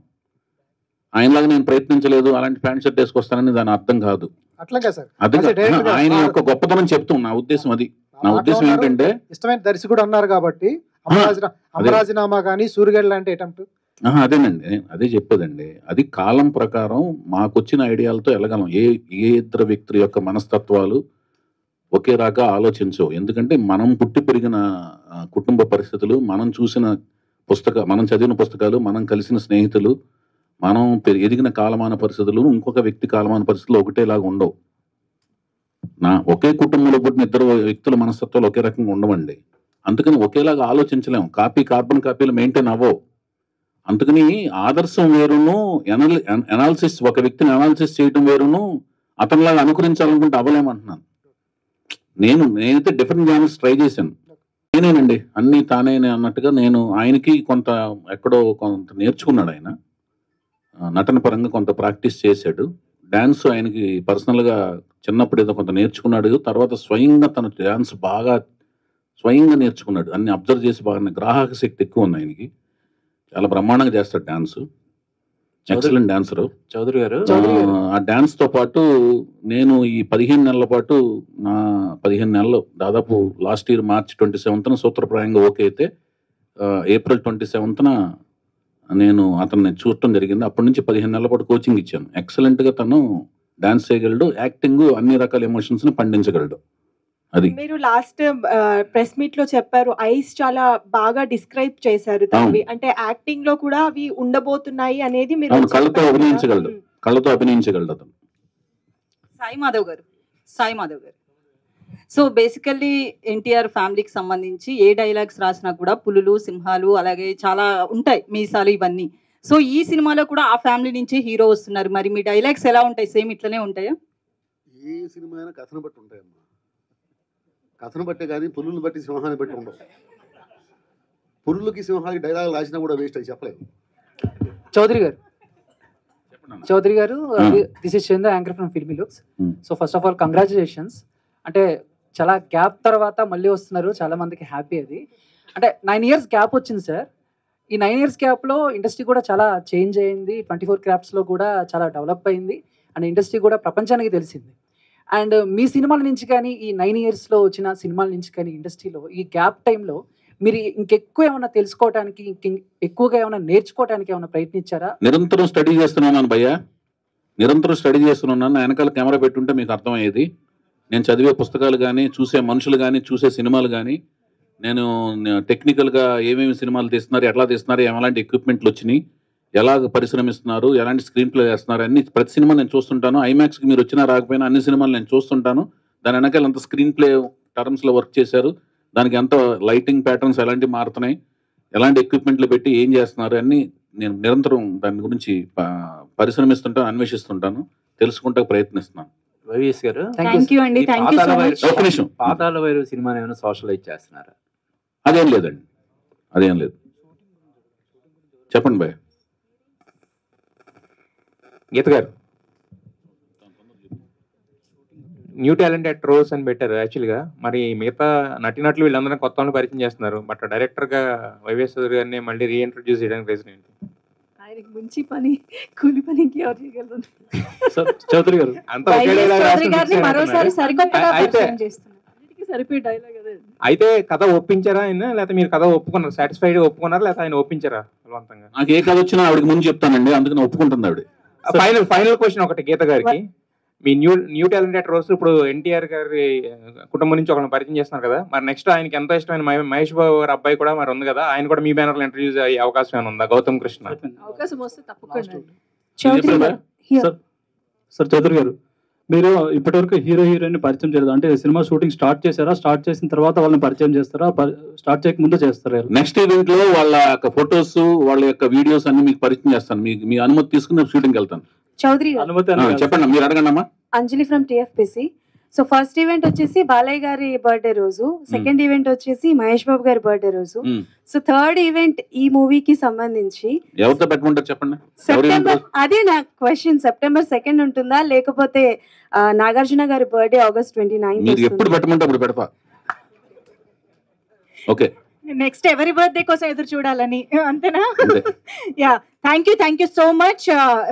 ఆయనలాగా నేను ప్రయత్నించలేదు, అలాంటి ప్యాంట్ షర్ట్ వేసుకొస్తానని దాని అర్థం కాదు. అదే ఆయన యొక్క గొప్పతనం చెప్తాం, నా ఉద్దేశం అది. నా ఉద్దేశం ఏంటంటే ఇష్టమైన దర్శకుడు అన్నారు కాబట్టి అమరాజీనామా కానీ సూర్యగడ్ లాంటి అటెంప్ట్. అదేనండి, అదే చెప్పేదండి. అది కాలం ప్రకారం మాకొచ్చిన ఐడియాలతో వెళ్ళగలం. ఏ ఇద్దరు వ్యక్తుల యొక్క మనస్తత్వాలు ఒకే రాగా ఆలోచించవు. ఎందుకంటే మనం పుట్టి పెరిగిన కుటుంబ పరిస్థితులు, మనం చదివిన పుస్తకాలు, మనం కలిసిన స్నేహితులు, మనం ఎదిగిన కాలమాన పరిస్థితులు ఇంకొక వ్యక్తి కాలమాన పరిస్థితులు ఒకటేలాగా ఉండవు. ఒకే కుటుంబంలో పుట్టిన ఇద్దరు వ్యక్తుల మనస్తత్వాలు ఒకే రకంగా ఉండవండి. అందుకని ఒకేలాగా ఆలోచించలేము, కార్బన్ కాపీలు మెయింటైన్ అవ్వవు. అందుకని ఆదర్శం వేరును, అనాలిసిస్, ఒక వ్యక్తిని అనాలిసిస్ చేయడం వేరును, అతనిలాగా అనుకరించాలనుకుంటే అవ్వలేమంటున్నాను. నేనైతే డిఫరెంట్ జానర్స్ ట్రై చేశాను. నేనేనండి అన్ని తానే అన్నట్టుగా ఆయనకి ఎక్కడో కొంత నేర్చుకున్నాడు. ఆయన నటన పరంగా కొంత ప్రాక్టీస్ చేశాడు. డాన్స్ ఆయనకి పర్సనల్గా చిన్నప్పుడు ఏదో కొంత నేర్చుకున్నాడు. తర్వాత స్వయంగా తన డాన్స్ బాగా స్వయంగా నేర్చుకున్నాడు. అన్ని అబ్జర్వ్ చేసి బాగా గ్రాహక శక్తి ఎక్కువ ఉంది ఆయనకి. చాలా బ్రహ్మాండంగా చేస్తాడు డాన్స్, ఎక్సలెంట్ డాన్సరు చౌదరి గారు. ఆ డాన్స్ తో పాటు నేను ఈ 15 నెలల పాటు, నా 15 నెలలు దాదాపు లాస్ట్ ఇయర్ March 27న సూత్రప్రాయంగా ఓకే అయితే April 27న నేను అతన్ని చూడటం జరిగింది. అప్పటి నుంచి 15 నెలల పాటు కోచింగ్ ఇచ్చాను. ఎక్సలెంట్ గా తను డాన్స్ చేయగలడు, యాక్టింగ్, అన్ని రకాల ఎమోషన్స్ ని పండించగలడు. అది మీరు లాస్ట్ ప్రెస్ మీట్ లో చెప్పారు, ఐస్ చాలా బాగా డిస్క్రైబ్ చేశారు తనవి, అంటే యాక్టింగ్ లో కూడా అవి ఉండబోతున్నాయి అనేది మీరు కళ్ళతో అభినయించగలడు అతను. సాయి మాధవ్ గారు సో బేసికల్లీ ఎన్టీఆర్ ఫ్యామిలీకి సంబంధించి ఏ డైలాగ్స్ రాసినా కూడా పులులు, సింహాలు, అలాగే చాలా ఉంటాయి, మీసాలు, ఇవన్నీ. సో ఈ సినిమాలో కూడా ఆ ఫ్యామిలీ నుంచి హీరో వస్తున్నారు. మరి మీ డైలాగ్స్ ఎలా ఉంటాయి? సేమ్ ఇట్లనే ఉంటాయా? ఏ సినిమా అయినా కథను బట్టి ఉంటాయమ్మా. కథను బట్టే కానీ పులులను బట్టి, సింహాన్ని బట్టి ఉండవు. పులులకి సింహాలకి డైలాగ్ రాసినా కూడా వేస్ట్ అని చెప్పలేదు. చౌదరి గారు, this is Chandra, anchor from filmy looks. So first of all congratulations. అంటే చాలా గ్యాప్ తర్వాత మళ్ళీ వస్తున్నారు, చాలా మందికి హ్యాపీ. అది అంటే 9 years గ్యాప్ వచ్చింది సార్. ఈ 9 years గ్యాప్లో ఇండస్ట్రీ కూడా చాలా చేంజ్ అయింది. 24 క్రాఫ్ట్స్లో కూడా చాలా డెవలప్ అయింది అండ్ ఇండస్ట్రీ కూడా ప్రపంచానికి తెలిసింది. అండ్ మీ సినిమాల నుంచి కానీ, ఈ 9 yearsలో వచ్చిన సినిమాల నుంచి కానీ, ఇండస్ట్రీలో ఈ గ్యాప్ టైంలో మీరు ఇంకెక్కువ ఏమైనా తెలుసుకోవడానికి, ఎక్కువగా ఏమైనా నేర్చుకోవడానికి ఏమైనా ప్రయత్నించారా? నిరంతరం స్టడీ చేస్తున్నాను భయ్యా, నిరంతరం స్టడీ చేస్తున్నాను. నా వెనకాల కెమెరా పెట్టుంటే మీకు అర్థమయ్యేది. నేను చదివే పుస్తకాలు కానీ, చూసే మనుషులు కానీ, చూసే సినిమాలు కానీ, నేను టెక్నికల్గా ఏమేమి సినిమాలు తీస్తున్నారు, ఎట్లా తీస్తున్నారు, ఎలాంటి ఎక్విప్మెంట్లు వచ్చినాయి, ఎలాగ పరిశ్రమిస్తున్నారు, ఎలాంటి స్క్రీన్ ప్లే చేస్తున్నారు అన్ని ప్రతి సినిమా నేను చూస్తుంటాను. ఐమాక్స్కి మీరు వచ్చినా రాకపోయినా అన్ని సినిమాలు నేను చూస్తుంటాను. దాని వెనకాల ఎంత స్క్రీన్ ప్లే టర్మ్స్లో వర్క్ చేశారు, దానికి ఎంత లైటింగ్ ప్యాటర్న్స్ ఎలాంటివి మారుతున్నాయి, ఎలాంటి ఎక్విప్మెంట్లు పెట్టి ఏం చేస్తున్నారు అన్నీ నేను నిరంతరం దాని గురించి పరిశ్రమిస్తుంటాను, అన్వేషిస్తుంటాను, తెలుసుకుంటా ప్రయత్నిస్తున్నాను. వైవిఎస్ గారు థ్యాంక్ యూ అండి. Thank you so much. ఒక నిమిషం, పాతాళ భైరవి సినిమాని ఏమైనా సోషలైజ్ చేస్తున్నారా? అదేం లేదండి, అదేం లేదు. చెప్పండి భయ్. గీత గారు, న్యూ టాలెంటెడ్ రోల్స్ అని పెట్టారు యాక్చువల్గా. మరి మిగతా నటినట్లు వీళ్ళందరూ కొత్త వాళ్ళని పరిచయం చేస్తున్నారు, బట్ డైరెక్టర్గా వైవిఎస్ గారిని మళ్ళీ రీఇంట్రడ్యూస్ చేయడానికి రీజన్ ఏంటి? ఆయనకి మంచి పని, కూలి పని ఇంకెవరు చేయగలరు? చౌదరి గారు అంతా ఒకే డైలాగ్ సరిపోయే డైలాగ్ అదే. అయితే కథ ఒప్పించారా ఆయన, లేకపోతే మీరు కథ ఒప్పుకున్నారు, సాటిస్ఫైడ్ ఒప్పుకున్నారా, లేకపోతే ఆయన ఒప్పించారా బలవంతంగా? నాకు ఏ కథ వచ్చినా ఆవిడకి ముందు చెప్తానండి, అందుకని ఒప్పుకుంటుంది ఆవిడ. ఫైనల్ క్వశ్చన్ ఒకటి గీత గారికి. మీ న్యూ టాలెంటెడ్ రోల్స్ ఇప్పుడు ఎన్టీఆర్ గారి కుటుంబం నుంచి ఒకరిని పరిచయం చేస్తున్నారు కదా, మరి నెక్స్ట్ ఆయనకి ఎంతో ఇష్టమైన మహేష్ బాబు గారి అబ్బాయి కూడా మరి ఉంది కదా, ఆయన కూడా మీ బ్యానర్ లో ఇంట్రడ్యూస్ అయ్యే అవకాశం ఏమైనా ఉందా? గౌతమ్ కృష్ణ అవకాశం వస్తే తప్పకుండా. సార్ చౌదరి గారు, మీరు ఇప్పటివరకు హీరో హీరోయిన్ పరిచయం చేయలేదు అంటే సినిమా షూటింగ్ స్టార్ట్ చేశారా, స్టార్ట్ చేసిన తర్వాత వాళ్ళని పరిచయం చేస్తారా, స్టార్ట్ చేయక ముందు చేస్తారా? నెక్స్ట్ ఈవెంట్ లో వాళ్ళ యొక్క ఫొటోస్, వాళ్ళ యొక్క వీడియోస్ అన్ని మీకు పరిచయం చేస్తాను. మీ అనుమతి తీసుకుని షూటింగ్ వెళ్తాను. చౌదరి గారు చెప్పండి, మీరు అడగండి అమ్మా. Anjali from TFPC. So first event వచ్చేసి బాలయ్య గారి బర్త్డే రోజు, సెకండ్ ఈవెంట్ వచ్చేసి మహేష్ బాబు గారి బర్త్డే రోజు, సో థర్డ్ ఈవెంట్ ఈ మూవీకి సంబంధించి ఎవరితో పెట్టుకుంటారు చెప్పండి. సెప్టెంబర్, అదే నా క్వశ్చన్, సెప్టెంబర్ 2 ఉంటుందా లేకపోతే నాగార్జున గారి బర్త్డే August 29 మీరు ఎప్పుడు పెట్టమంటే అప్పుడు పెడతా. ఓకే, నెక్స్ట్ ఎవరి బర్త్డే కోసం ఎదురు చూడాలని అంతేనా? Yeah, thank you so much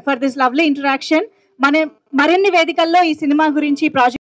for this lovely interaction. మన మరిన్ని వేదికల్లో ఈ సినిమా గురించి ప్రాజెక్ట్